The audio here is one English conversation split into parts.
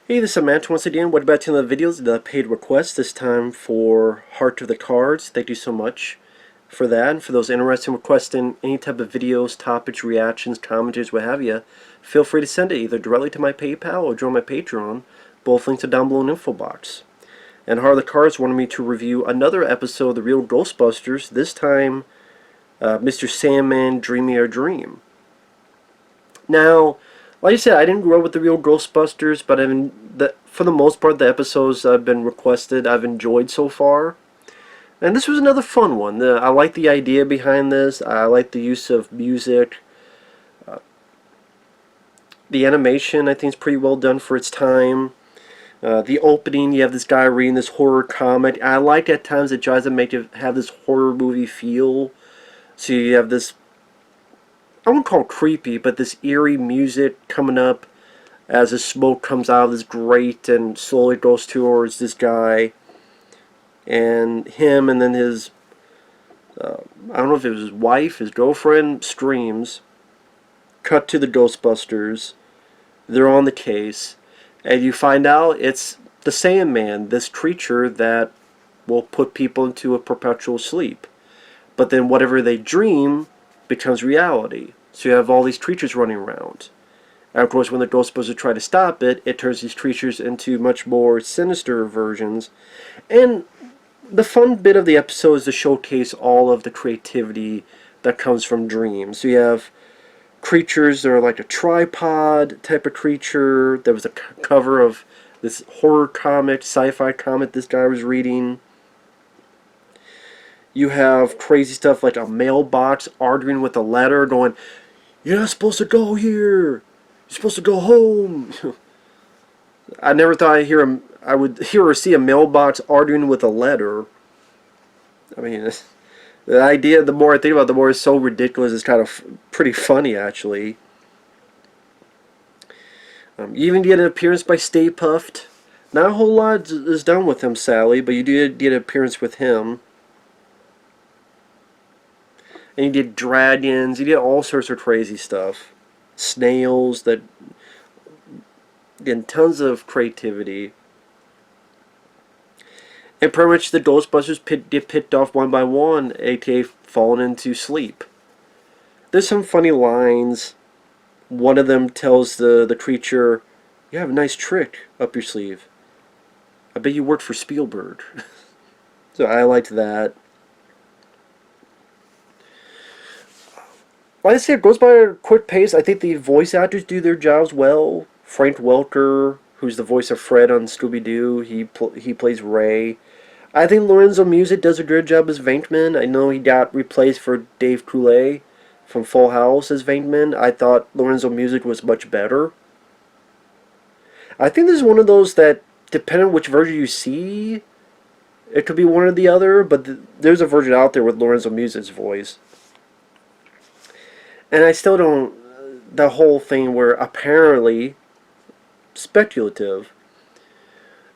Hey, this is Matt once again. Welcome back to another video. The paid request, this time for Heart of the Cards. Thank you so much for that. And for those interested in requesting any type of videos, topics, reactions, commentaries, what have you, feel free to send it either directly to my PayPal or join my Patreon. Both links are down below in the info box. And Heart of the Cards wanted me to review another episode of the real Ghostbusters, this time Mr. Sandman, Dream Me a Dream. Now, like I said, I didn't grow up with the real Ghostbusters, but for the most part, the episodes that have been requested, I've enjoyed so far. And this was another fun one. I like the idea behind this. I like the use of music. The animation, I think, is pretty well done for its time. The opening, you have this guy reading this horror comic. I like at times it tries to make it have this horror movie feel. So you have this, I wouldn't call it creepy, but this eerie music coming up as the smoke comes out of this grate and slowly goes towards this guy and him, and then his I don't know if it was his wife, his girlfriend, screams. Cut to the Ghostbusters. They're on the case, and you find out it's the Sandman, this creature that will put people into a perpetual sleep. But then whatever they dream becomes reality. So you have all these creatures running around. And of course, when the Ghostbusters try to stop it, it turns these creatures into much more sinister versions. And the fun bit of the episode is to showcase all of the creativity that comes from dreams. So you have creatures that are like a tripod type of creature. There was a cover of this horror comic, sci-fi comic this guy was reading. You have crazy stuff like a mailbox arguing with a letter going, "You're not supposed to go here. You're supposed to go home." I never thought I would hear or see a mailbox arguing with a letter. I mean, the idea, the more I think about it, the more it's so ridiculous. It's kind of pretty funny, actually. You even get an appearance by Stay Puft. Not a whole lot is done with him, Sally, but you do get an appearance with him. And you get dragons, you get all sorts of crazy stuff. Snails, that, again, tons of creativity. And pretty much the Ghostbusters get picked off one by one, aka falling into sleep. There's some funny lines. One of them tells the creature, "You have a nice trick up your sleeve. I bet you worked for Spielberg." So I liked that. Like I said, it goes by a quick pace. I think the voice actors do their jobs well. Frank Welker, who's the voice of Fred on Scooby-Doo, he plays Ray. I think Lorenzo Music does a good job as Venkman. I know he got replaced for Dave Coulier from Full House as Venkman. I thought Lorenzo Music was much better. I think this is one of those that, depending on which version you see, it could be one or the other, but there's a version out there with Lorenzo Music's voice. And I still don't, the whole thing where apparently, speculative,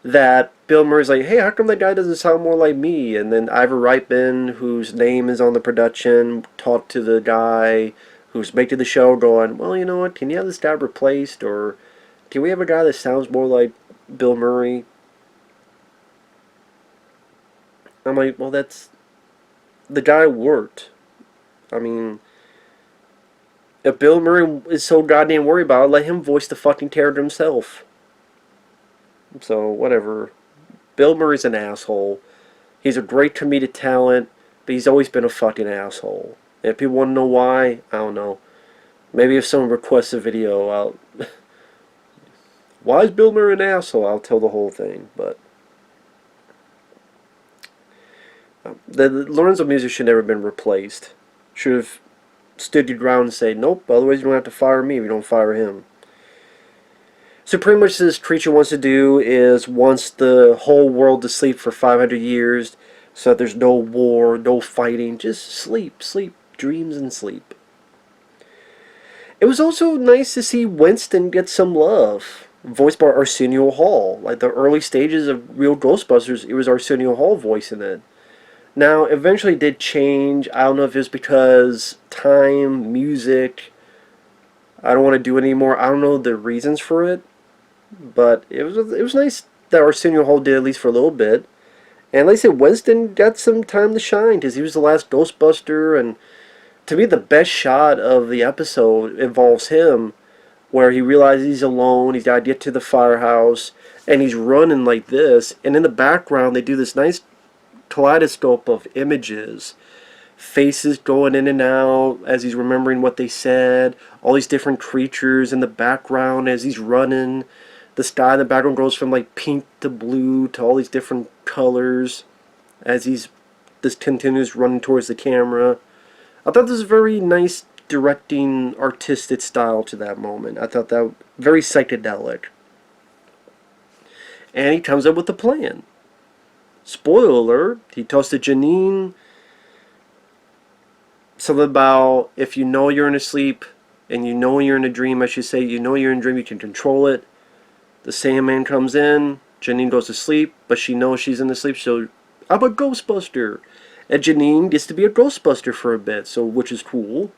that Bill Murray's like, "Hey, how come that guy doesn't sound more like me?" And then Ivor Reitman, whose name is on the production, talked to the guy who's making the show going, "Well, you know what, can you have this guy replaced? Or can we have a guy that sounds more like Bill Murray?" I'm like, well, the guy worked. I mean, if Bill Murray is so goddamn worried about it, let him voice the fucking character himself. So, whatever. Bill Murray's an asshole. He's a great comedic talent, but he's always been a fucking asshole. And if people want to know why, I don't know. Maybe if someone requests a video, why is Bill Murray an asshole? I'll tell the whole thing, but the Lorenzo Music should never have been replaced. Should have stood your ground and say, "Nope, otherwise you don't have to fire me if you don't fire him." So pretty much this creature wants to do is wants the whole world to sleep for 500 years so that there's no war, no fighting, just sleep, sleep, dreams and sleep. It was also nice to see Winston get some love, voiced by Arsenio Hall. Like the early stages of real Ghostbusters, it was Arsenio Hall voicing it. Now, eventually it did change. I don't know if it was because time, music, I don't want to do it anymore. I don't know the reasons for it. but it was nice that Arsenio Hall did at least for a little bit. And like I said, Winston got some time to shine because he was the last Ghostbuster, and to me, the best shot of the episode involves him, where he realizes he's alone, he's got to get to the firehouse, and he's running like this. And in the background, they do this nice kaleidoscope of images, faces going in and out as he's remembering what they said, all these different creatures in the background as he's running. The sky in the background goes from like pink to blue to all these different colors as he's this continues running towards the camera. I thought this was a very nice directing, artistic style to that moment. I thought that very psychedelic. And he comes up with a plan. Spoiler alert, he tells to Janine something about if you know you're in a sleep and you know you're in a dream, I should say, you know you're in a dream, you can control it. The Sandman comes in, Janine goes to sleep, but she knows she's in the sleep, so I'm a Ghostbuster. And Janine gets to be a Ghostbuster for a bit, so which is cool.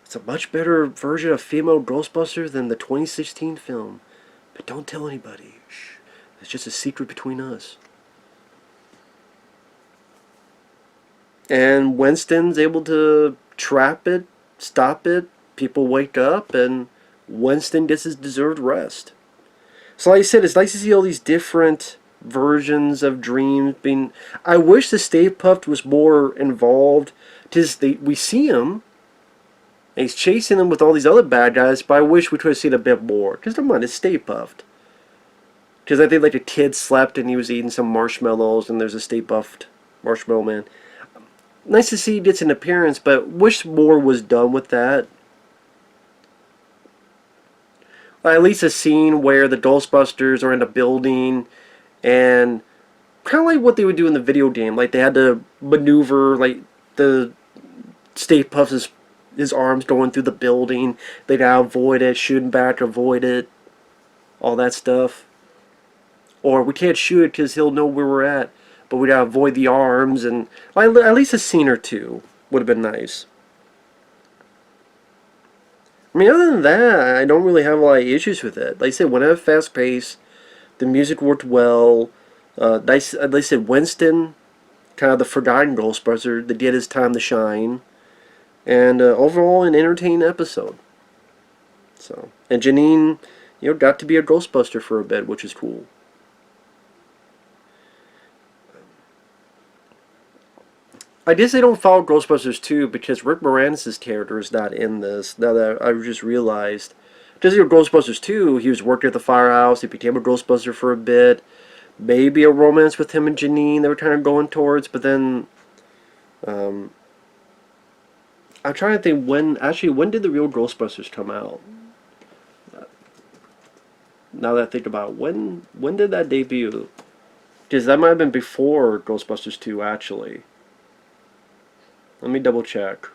It's a much better version of female Ghostbuster than the 2016 film. But don't tell anybody. Shh. It's just a secret between us. And Winston's able to trap it, stop it. People wake up, and Winston gets his deserved rest. So, like I said, it's nice to see all these different versions of dreams being. I wish the Stay Puft was more involved. Just we see him, and he's chasing them with all these other bad guys, but I wish we could have seen a bit more. Because come on, it's Stay Puft. Because I think like a kid slept and he was eating some marshmallows, and there's a Stay Puft Marshmallow Man. Nice to see he gets an appearance, but wish more was done with that. At least a scene where the Ghostbusters are in a building, and kind of like what they would do in the video game. Like they had to maneuver, like the Stay Puft's his arms going through the building. They gotta avoid it, shooting back, avoid it, all that stuff. Or we can't shoot it because he'll know where we're at, but we gotta avoid the arms, and at least a scene or two would have been nice. I mean, other than that, I don't really have a lot of issues with it. Like I said, when I have fast pace, the music worked well. Nice, like I said, Winston, kind of the forgotten Ghostbuster, that did his time to shine, and overall an entertaining episode. So, and Janine, got to be a Ghostbuster for a bit, which is cool. I guess they don't follow Ghostbusters 2 because Rick Moranis' character is not in this. Now that I just realized. Because Ghostbusters 2, he was working at the firehouse, he became a Ghostbuster for a bit. Maybe a romance with him and Janine they were kind of going towards, but then I'm trying to think when did the real Ghostbusters come out? Now that I think about it, when did that debut? Because that might have been before Ghostbusters 2 actually. Let me double check.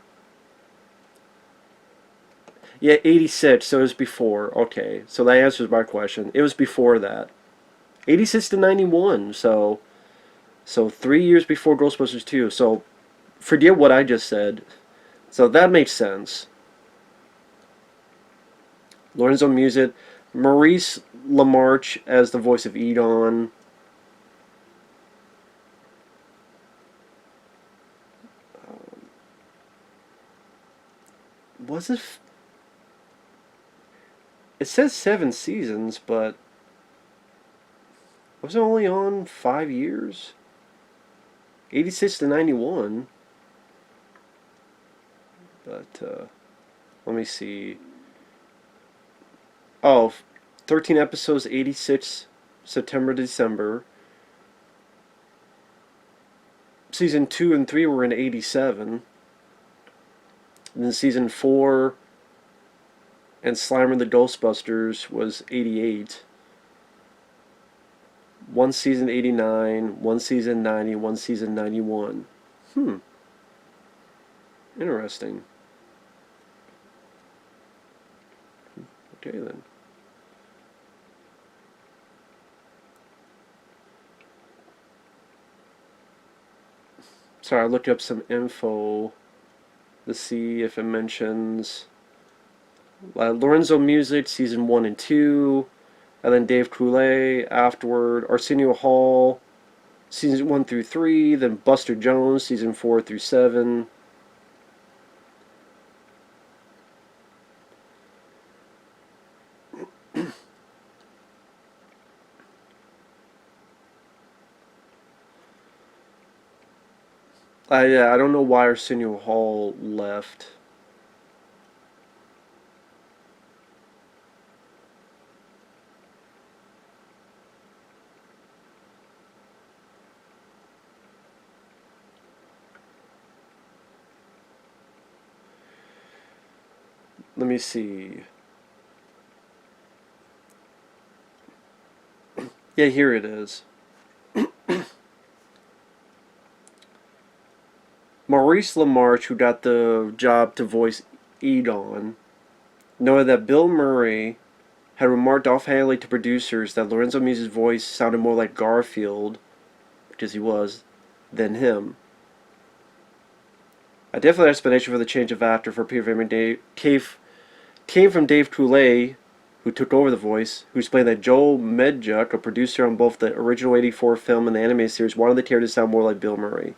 Yeah, 86, so it was before. Okay, so that answers my question. It was before that. 86 to 91, so 3 years before Ghostbusters 2. So forget what I just said. So that makes sense. Lorenzo Music, Maurice LaMarche as the voice of Egon. Was it? It says 7 seasons, but was it only on 5 years? 86 to 91. But let me see. Oh, 13 episodes, 86 September to December. Season 2 and 3 were in 87. And then season 4 and Slimer the Ghostbusters was 88. One season 89, one season 90, one season 91. Interesting. Okay then. Sorry, I looked up some info to see if it mentions Lorenzo Music, season 1 and 2. And then Dave Coulier afterward. Arsenio Hall, season 1 through 3. Then Buster Jones, season 4 through 7. I don't know why Arsenio Hall left. Let me see. Yeah, here it is. Maurice LaMarche, who got the job to voice Edon, noted that Bill Murray had remarked offhandedly to producers that Lorenzo Music's voice sounded more like Garfield, because he was, than him. A definite explanation for the change of actor for Peter Van came from Dave Coulier, who took over the voice, who explained that Joel Medjuk, a producer on both the original '84 film and the animated series, wanted the character to sound more like Bill Murray.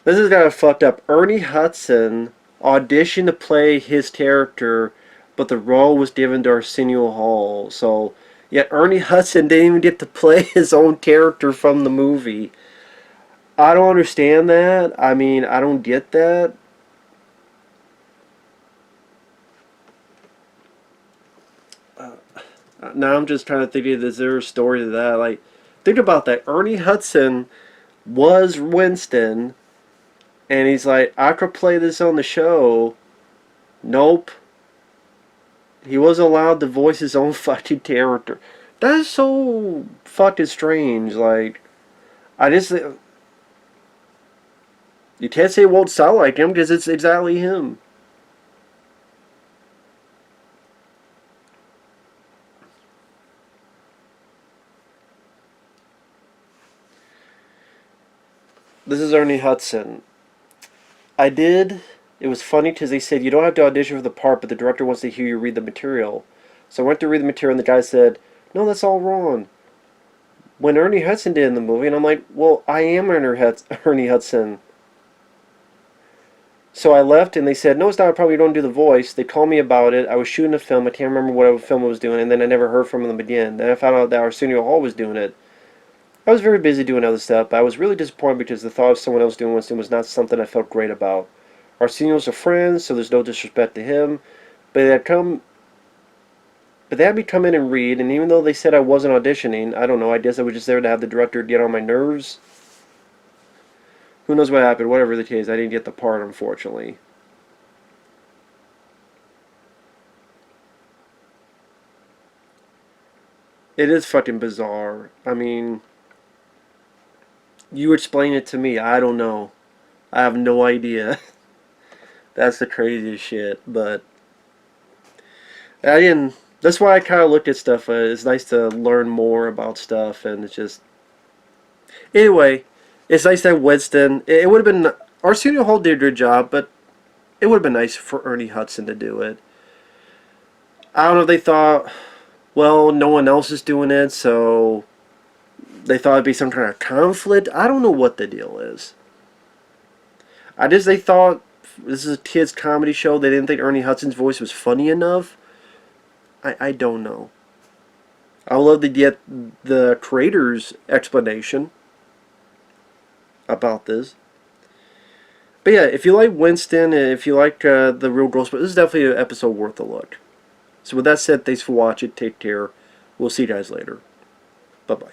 This is kind of fucked up. Ernie Hudson auditioned to play his character, but the role was given to Arsenio Hall. So, yet Ernie Hudson didn't even get to play his own character from the movie. I don't understand that. I mean, I don't get that. Now I'm just trying to think, is there a story to that? Like, think about that. Ernie Hudson was Winston, and he's like, I could play this on the show. Nope. He wasn't allowed to voice his own fucking character. That is so fucking strange. Like, I just... You can't say it won't sound like him, because it's exactly him. This is Ernie Hudson. It was funny because they said you don't have to audition for the part, but the director wants to hear you read the material. So I went to read the material, and the guy said, no, that's all wrong. When Ernie Hudson did in the movie, and I'm like, well, I am Ernie Hudson. So I left, and they said, no, it's not a problem, you don't do the voice. They called me about it. I was shooting a film. I can't remember what film I was doing, and then I never heard from them again. Then I found out that Arsenio Hall was doing it. I was very busy doing other stuff, but I was really disappointed because the thought of someone else doing Winston was not something I felt great about. Arsenio's a friend, so there's no disrespect to him, but they had me come in and read, and even though they said I wasn't auditioning, I don't know, I guess I was just there to have the director get on my nerves. Who knows what happened, whatever the case, I didn't get the part, unfortunately. It is fucking bizarre. I mean, you explain it to me, I don't know. I have no idea. That's the craziest shit, but again, that's why I kind of looked at stuff. It's nice to learn more about stuff, and it's just anyway. It's nice that Winston. It would have been Arsenio Hall did a good job, but it would have been nice for Ernie Hudson to do it. I don't know if they thought, well, no one else is doing it, so they thought it'd be some kind of conflict. I don't know what the deal is. They thought this is a kids' comedy show. They didn't think Ernie Hudson's voice was funny enough. I don't know. I would love to get the creator's explanation about this. But yeah, if you like Winston, and if you like the real Ghostbusters, this is definitely an episode worth a look. So with that said, thanks for watching. Take care. We'll see you guys later. Bye-bye.